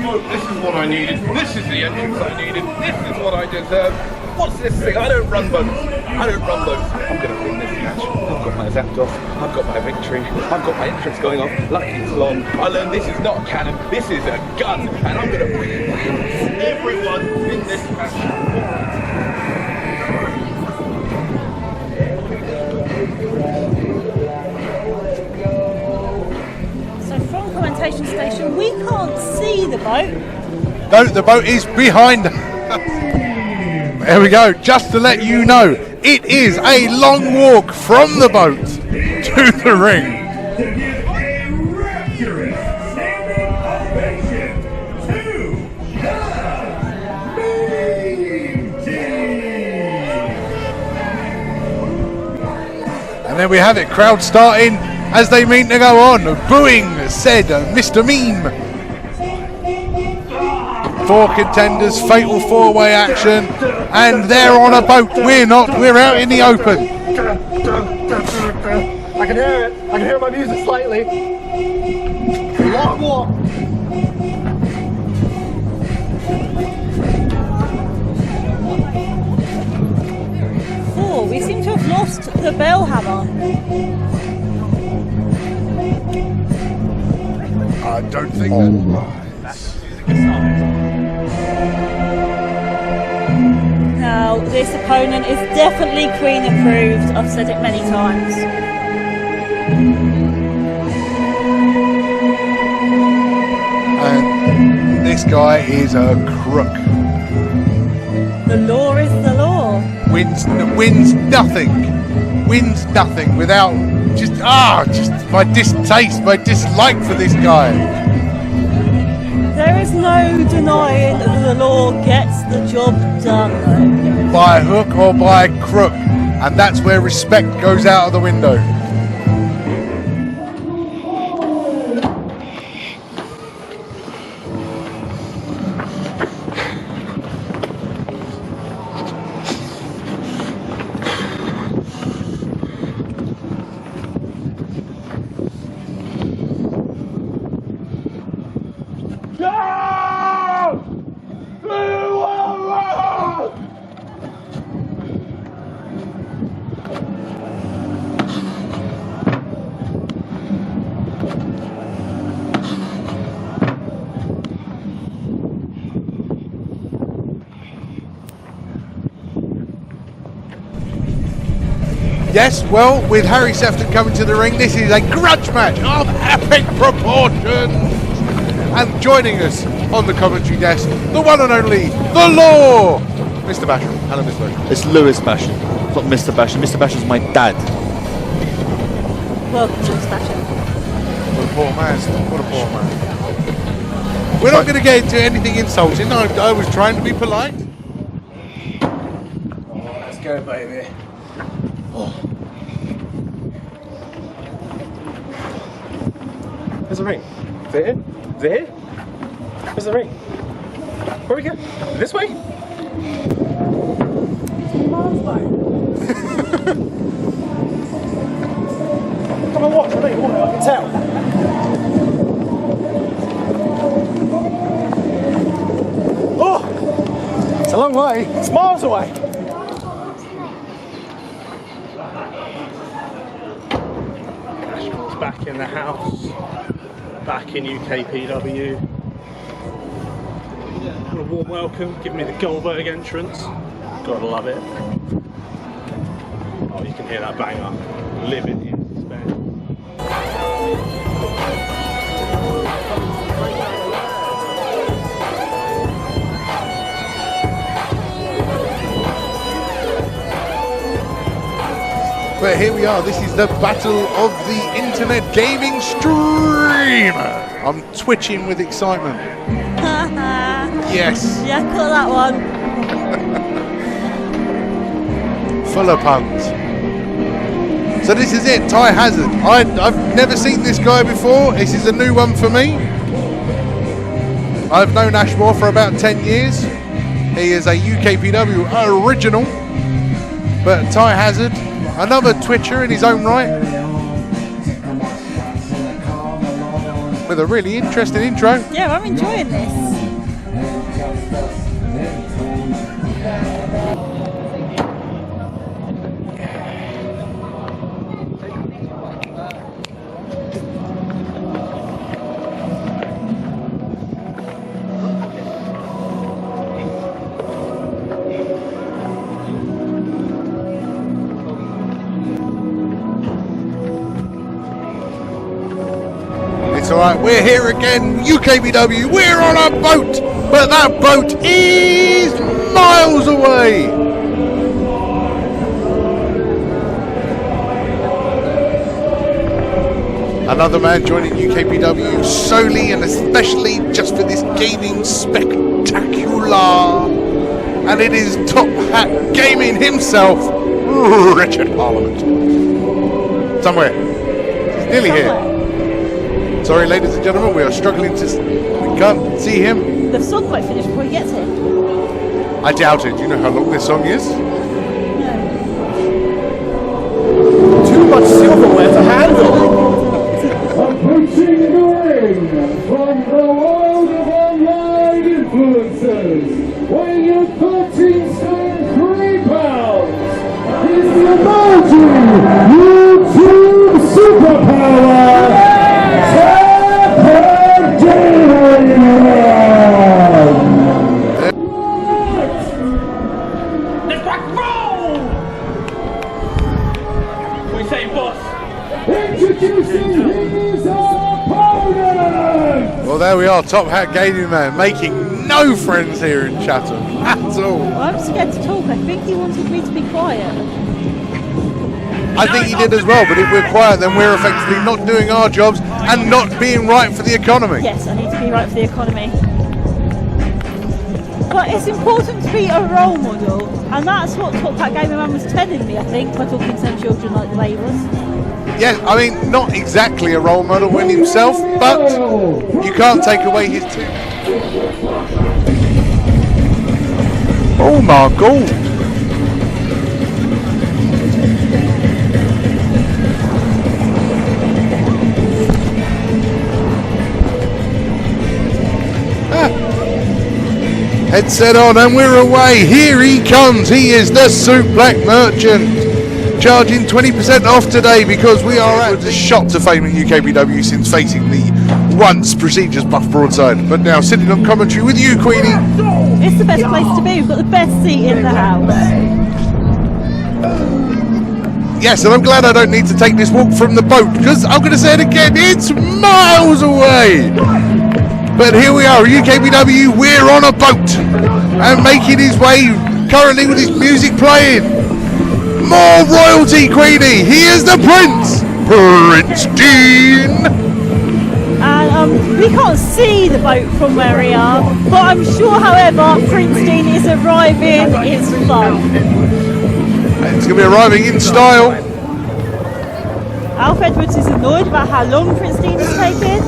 smoke, this is what I needed, this is the entrance I needed, this is what I deserve. What's this thing? I don't run boats. I don't run boats. I'm going to win this match. I've got my zapped off. I've got my victory. I've got my entrance going off. Lucky it's long. I learned this is not a cannon. This is a gun. And I'm going to bring it to everyone in this match. So from commentation station, we can't see the boat. No, the boat is behind. There we go, just to let you know, it is a long walk from the boat to the ring. And then we have it, crowd starting as they mean to go on, booing said Mr. Meme. 4 contenders, fatal 4-way action, and they're on a boat. We're not, we're out in the open. I can hear it. I can hear my music slightly. Long walk. Oh, we seem to have lost the bell hammer. I don't think that. Now, this opponent is definitely Queen approved. I've said it many times. And this guy is a crook. The law is the law. Wins nothing without just my distaste, my dislike for this guy. There is no denying that the law gets the job done, though. By hook or by crook, and that's where respect goes out of the window. Yes, well, with Harry Sefton coming to the ring, this is a grudge match of epic proportions. And joining us on the commentary desk, the one and only, the Law, Mr. Basham. Hello, Mr. Basham. It's Lewis Basham, not Mr. Basham. Mr. Basham's my dad. Welcome to the station. What a poor man. What a poor man. We're not going to get into anything insulting. I was trying to be polite. Let's go, baby. Where's the ring? Is it here? Is it here? Where's the ring? Where we go? This way? Come on, watch. I can tell. Oh! It's a long way. It's miles away. Nationals back in the house. Back in UKPW. What a warm welcome, give me the Goldberg entrance. Gotta love it. Oh, you can hear that banger. Living in suspense. But here we are, this is the battle of the internet gaming stream. I'm twitching with excitement. Yes. Yeah, caught that one. Full of puns. So this is it, Ty Hazard. I've never seen this guy before. This is a new one for me. I've known Ashmore for about 10 years. He is a UKPW original. But Ty Hazard, another Twitcher in his own right. with a really interesting intro. Yeah, I'm enjoying this. It's alright, we're here again, UKPW, we're on a boat, but that boat is miles away. Another man joining UKPW solely and especially just for this gaming spectacular. And it is Top Hat Gaming himself, Richard Parliament. Somewhere. He's nearly here. Sorry, ladies and gentlemen, we are struggling to... We can't see him. The song won't finish before he gets here. I doubt it. Do you know how long this song is? No. Too much silverware to handle. Approaching the ring from the world of online influencers, weighing in 13 stone 3 pounds, is the emerging YouTube superpower, Let's rock roll! We say boss. Introducing his opponent! Well, there we are. Top Hat Gaming Man making no friends here in Chatham at all. Well, I'm scared to talk. I think he wanted me to be quiet. I think he did as well, but if we're quiet, then we're effectively not doing our jobs and not being right for the economy. Yes, I need to be right for the economy. But it's important to be a role model, and that's what Top Hat Gaming Man was telling me, I think, by talking to some children like the way he was. Yeah, I mean, not exactly a role model in himself, but you can't take away his two. Oh my God. Headset on and we're away. Here he comes. He is the Soup Black Merchant. Charging 20% off today because we are at the shot to fame in UKPW since facing the once prestigious Buff Broadside. But now sitting on commentary with you, Queenie. It's the best place to be. We've got the best seat in the house. Yes, and I'm glad I don't need to take this walk from the boat because I'm going to say it again. It's miles away. But here we are, UKPW, we're on a boat and making his way currently with his music playing. More royalty, Queenie. He is the Prince, Prince Dean. And we can't see the boat from where we are, but I'm sure, however, Prince Dean is arriving. It's fun. It's going to be arriving in style. Alf Edwards is annoyed about how long Prince Dean is taking.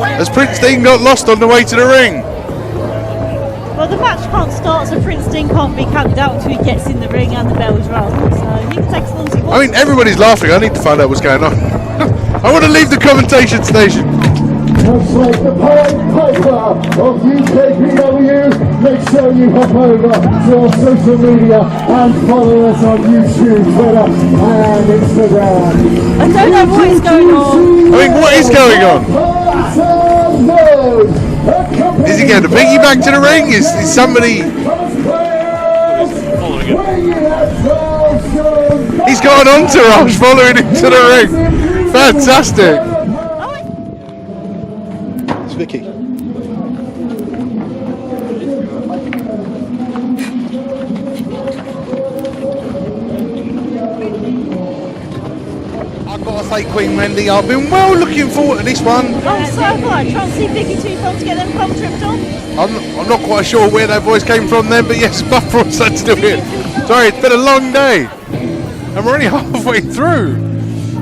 As Prince Dean got lost on the way to the ring. Well, the match can't start, so Prince Dean can't be camped out until he gets in the ring and the bell's rung. So he can take as long as he wants. I mean, everybody's laughing. I need to find out what's going on. I want to leave the commentation station. Much like the Pied Piper of UKPW, make sure you hop over to our social media and follow us on YouTube, Twitter and Instagram. I don't know what is going on. I mean, what is going on? Is he going to piggyback to the ring? Is somebody... He's got an entourage following him to the ring. Fantastic. It's Vicky. I've got to say, Queen Wendy, I've been well looking forward to this one. Oh, so have I. Trying to see Vicky 2 times to get them pump tripped on. I'm not quite sure where that voice came from then, but yes, Buff Broadside's still here. Sorry, it's been a long day. And we're only halfway through.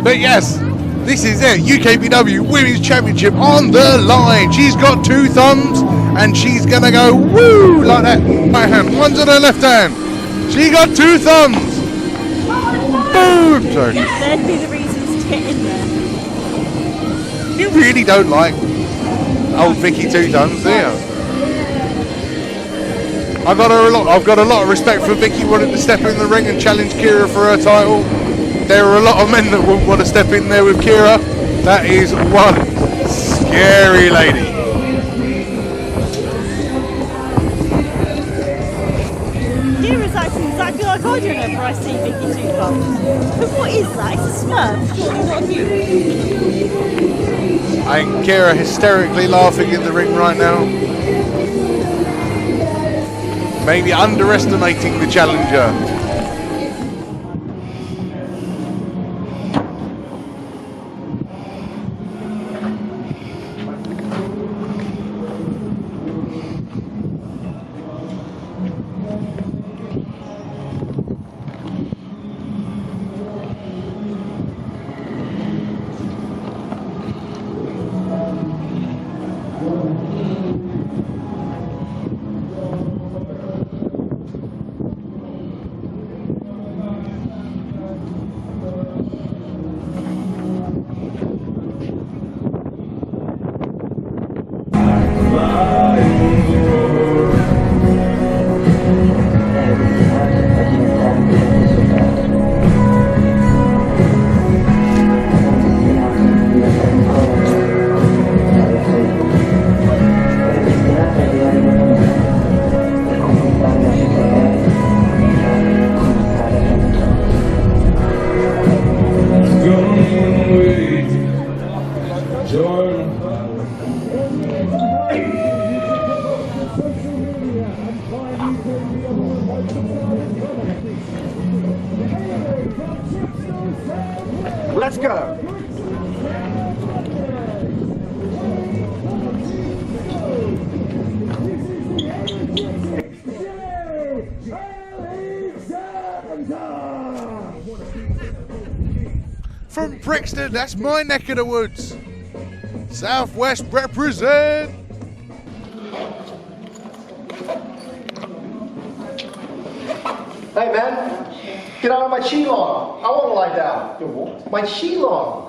But yes, this is it. UKPW Women's Championship on the line. She's got 2 thumbs and she's going to go woo like that. Right hand, one's on her left hand. She got 2 thumbs. Boom! Sorry. There'd be the reasons to get in there. You really don't like old Vicky Two Tons, do you? I've got a lot of respect for Vicky wanting to step in the ring and challenge Kira for her title. There are a lot of men that wouldn't want to step in there with Kira. That is one scary lady. Kira's acting exactly like I do whenever I see Vicky Two Thumbs. But what is that? It's a smurf. Surely not a human. I think Kira hysterically laughing in the ring right now. Maybe underestimating the challenger. Let's go. From Brixton, that's my neck of the woods. Southwest represent. Hey man, get out of my Qilong. I want to lie down. Your what? My Qilong.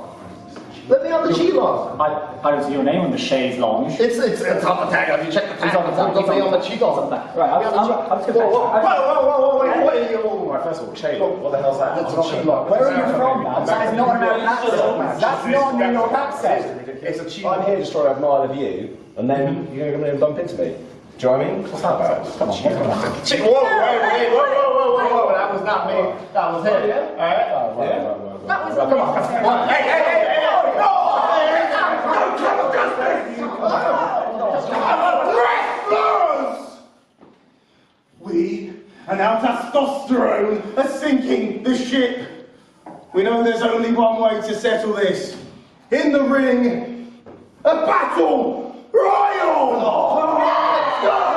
Let me on the Qilong. I don't see your name on the chaise lounge. It's on the tag. Have you checked the tag? It's on the tag. Let me on the Qilong. Right, I'm just going to Whoa, wait, what are you? Right, first of all, Qilong. What the hell's that? That's a Qilong. Where are you from, man? That is not an American accent. That's not a New York accent. It's a Qilong. I'm here to destroy a mile of you, and then you're going to come in and bump into me. Do you know what I mean? What's that about? Come on. Whoa, that was not me. That was him. Alright? That was come on. Hey! We and our testosterone are sinking the ship. We know there's only one way to settle this. In the ring, a battle royal! Let's go!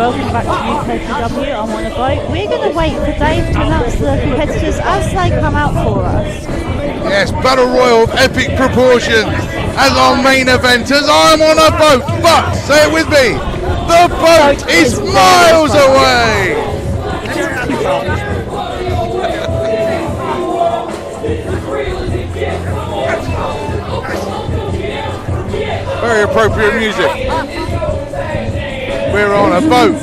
Welcome back to UKPW. I'm on a boat. We're going to wait for Dave to announce the competitors as they come out for us. Yes, Battle Royal of epic proportions as our main eventers. I'm on a boat, but, say it with me, the boat is miles away! Very appropriate music. We're on a boat.